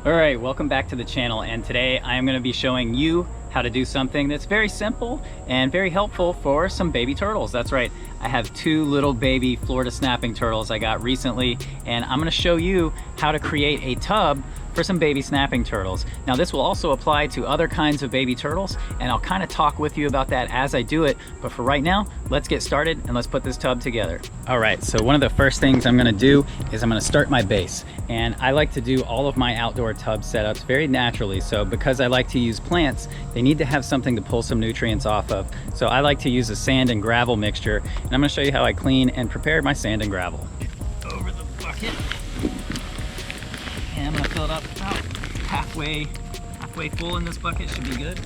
All right, welcome back to the channel, and today I am going to be showing you how to do something that's very simple and very helpful for some baby turtles. That's right, I have two little baby Florida snapping turtles I got recently, and I'm going to show you how to create a tub for some baby snapping turtles. Now this will also apply to other kinds of baby turtles, and I'll kind of talk with you about that as I do it, but for right now, let's get started and let's put this tub together. All right, so one of the first things I'm gonna do is I'm gonna start my base, and I like to do all of my outdoor tub setups very naturally. So because I like to use plants, they need to have something to pull some nutrients off of. So I like to use a sand and gravel mixture, and I'm gonna show you how I clean and prepare my sand and gravel. Over the bucket. And I'm gonna fill it up about halfway full in this bucket, should be good.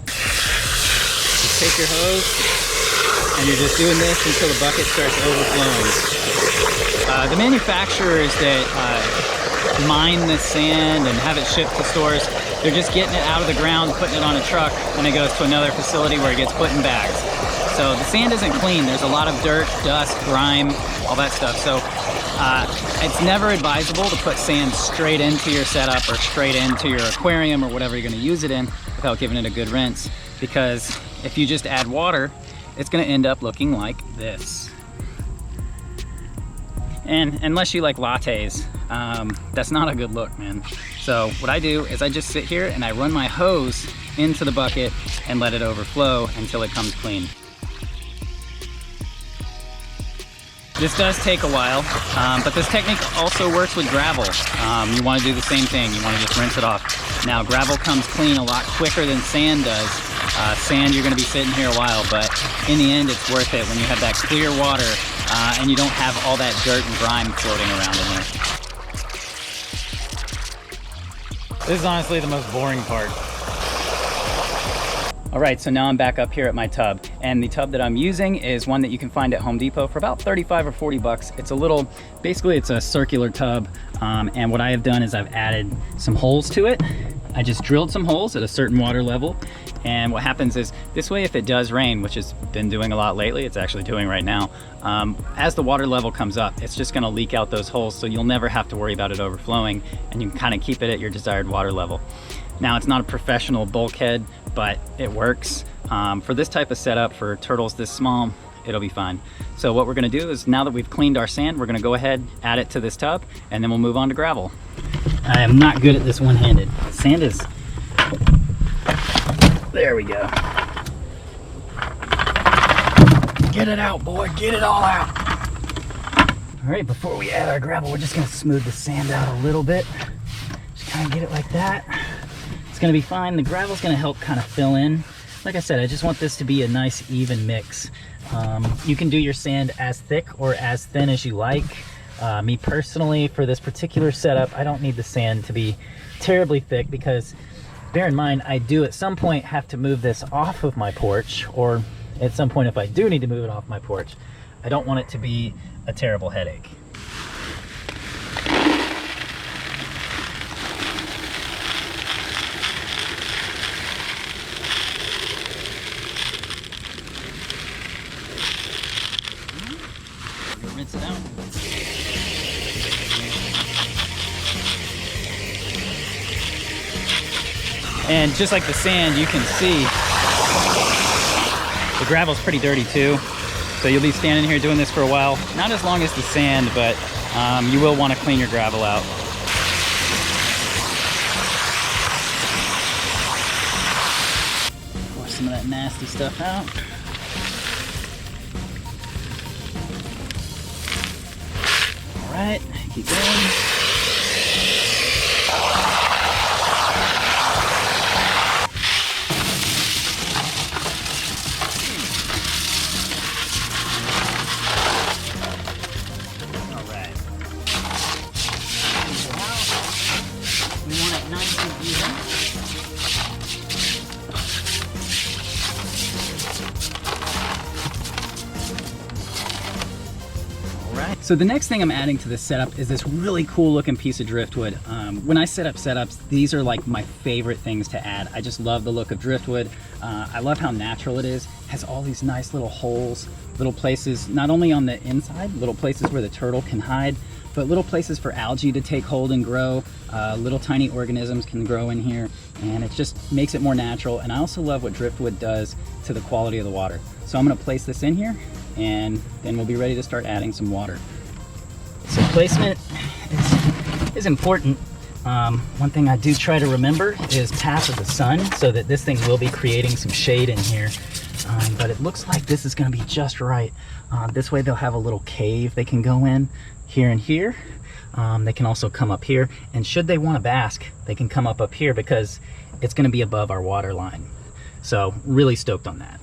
Just take your hose, and you're just doing this until the bucket starts overflowing. The manufacturers that mine the sand and have it shipped to stores, they're just getting it out of the ground, putting it on a truck, and it goes to another facility where it gets put in bags. So the sand isn't clean. There's a lot of dirt, dust, grime, all that stuff. So it's never advisable to put sand straight into your setup or straight into your aquarium or whatever you're gonna use it in without giving it a good rinse, because if you just add water, it's gonna end up looking like this. And unless you like lattes, that's not a good look, man. So what I do is I just sit here and I run my hose into the bucket and let it overflow until it comes clean. This does take a while, but this technique also works with gravel. You want to do the same thing. You want to just rinse it off. Now, gravel comes clean a lot quicker than sand does. Sand, you're going to be sitting here a while, but in the end, it's worth it when you have that clear water and you don't have all that dirt and grime floating around in there. This is honestly the most boring part. All right, so now I'm back up here at my tub, and the tub that I'm using is one that you can find at Home Depot for about 35 or 40 bucks. It's a little, basically it's a circular tub, and what I have done is I've added some holes to it. I just drilled some holes at a certain water level, and what happens is this way, if it does rain, which it's been doing a lot lately, it's actually doing right now, as the water level comes up, it's just gonna leak out those holes, so you'll never have to worry about it overflowing, and you can kind of keep it at your desired water level. Now, it's not a professional bulkhead, but it works. For this type of setup, for turtles this small, it'll be fine. So what we're gonna do is, now that we've cleaned our sand, we're gonna go ahead, add it to this tub, and then we'll move on to gravel. I am not good at this one-handed. Sand is, there we go. Get it out, boy, get it all out. All right, before we add our gravel, we're just gonna smooth the sand out a little bit. Just kind of get it like that. It's gonna be fine. The gravel's gonna help kind of fill in. Like I said, I just want this to be a nice even mix. You can do your sand as thick or as thin as you like. Me personally, for this particular setup, I don't need the sand to be terribly thick, because bear in mind, I do at some point have to move this off of my porch, or at some point if I do need to move it off my porch, I don't want it to be a terrible headache. Rinse it out. And just like the sand, you can see the gravel's pretty dirty too. So you'll be standing here doing this for a while. Not as long as the sand, but you will want to clean your gravel out. Wash some of that nasty stuff out. All right, keep going. So the next thing I'm adding to this setup is this really cool looking piece of driftwood. When I set up setups, these are like my favorite things to add. I just love the look of driftwood. I love how natural it is. It has all these nice little holes, little places, not only on the inside, little places where the turtle can hide, but little places for algae to take hold and grow. Little tiny organisms can grow in here, and it just makes it more natural. And I also love what Driftwood does to the quality of the water. So I'm gonna place this in here, and then we'll be ready to start adding some water. So placement is important. One thing I do try to remember is path of the sun, so that this thing will be creating some shade in here. But it looks like this is going to be just right. This way they'll have a little cave they can go in here and here. They can also come up here, and should they want to bask, they can come up here because it's going to be above our water line. So really stoked on that.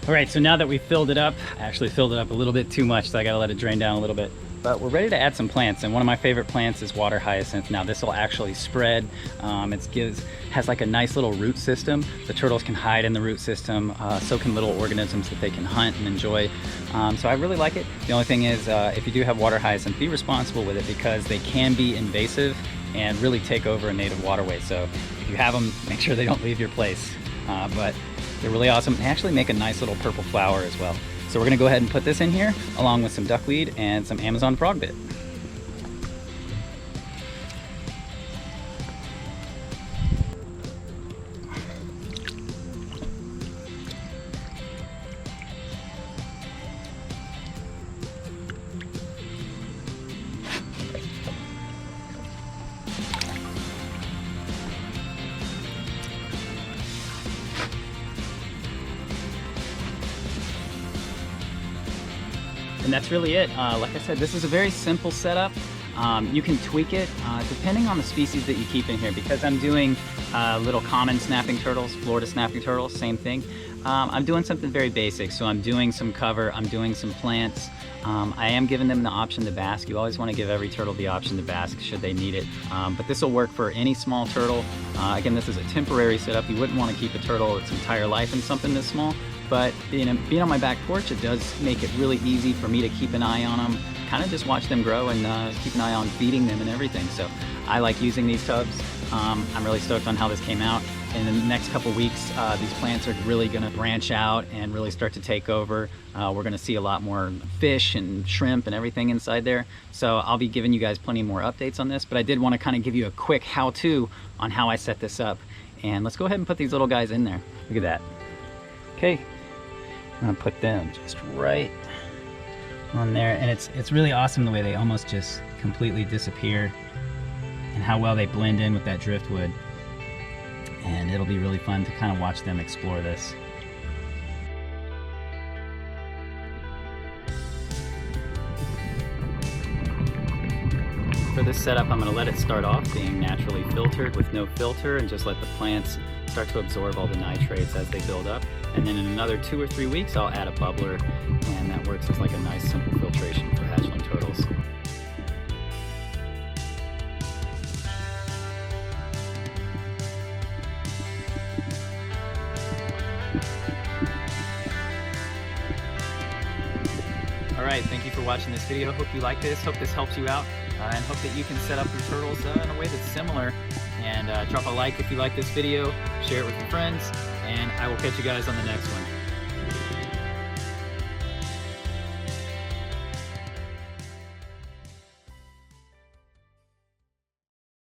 All right, so now that we filled it up, I actually filled it up a little bit too much, so I gotta let it drain down a little bit. But we're ready to add some plants, and one of my favorite plants is water hyacinth. Now this will actually spread. Has like a nice little root system. The turtles can hide in the root system, so can little organisms that they can hunt and enjoy. So I really like it. The only thing is, if you do have water hyacinth, be responsible with it because they can be invasive and really take over a native waterway. So if you have them, make sure they don't leave your place. But they're really awesome. They actually make a nice little purple flower as well. So we're gonna go ahead and put this in here along with some duckweed and some Amazon frogbit. And that's really it. Like I said, this is a very simple setup. You can tweak it depending on the species that you keep in here. Because I'm doing little common snapping turtles, Florida snapping turtles, same thing. I'm doing something very basic. So I'm doing some cover, I'm doing some plants. I am giving them the option to bask. You always want to give every turtle the option to bask should they need it. But this will work for any small turtle. Again, this is a temporary setup. You wouldn't want to keep a turtle its entire life in something this small. But being on my back porch, it does make it really easy for me to keep an eye on them, kind of just watch them grow and keep an eye on feeding them and everything. So I like using these tubs. I'm really stoked on how this came out. In the next couple weeks, these plants are really gonna branch out and really start to take over. We're gonna see a lot more fish and shrimp and everything inside there. So I'll be giving you guys plenty more updates on this, but I did wanna kind of give you a quick how-to on how I set this up. And let's go ahead and put these little guys in there. Look at that. Okay. I'm gonna put them just right on there, and it's really awesome the way they almost just completely disappear and how well they blend in with that driftwood. And it'll be really fun to kind of watch them explore this. For this setup, I'm going to let it start off being naturally filtered with no filter and just let the plants start to absorb all the nitrates as they build up. And then in another 2 or 3 weeks, I'll add a bubbler, and that works as like a nice simple filtration for hatchling turtles. Alright, thank you for watching this video. Hope you like this. Hope this helps you out. And hope that you can set up your turtles in a way that's similar. And drop a like if you like this video. Share it with your friends. And I will catch you guys on the next one.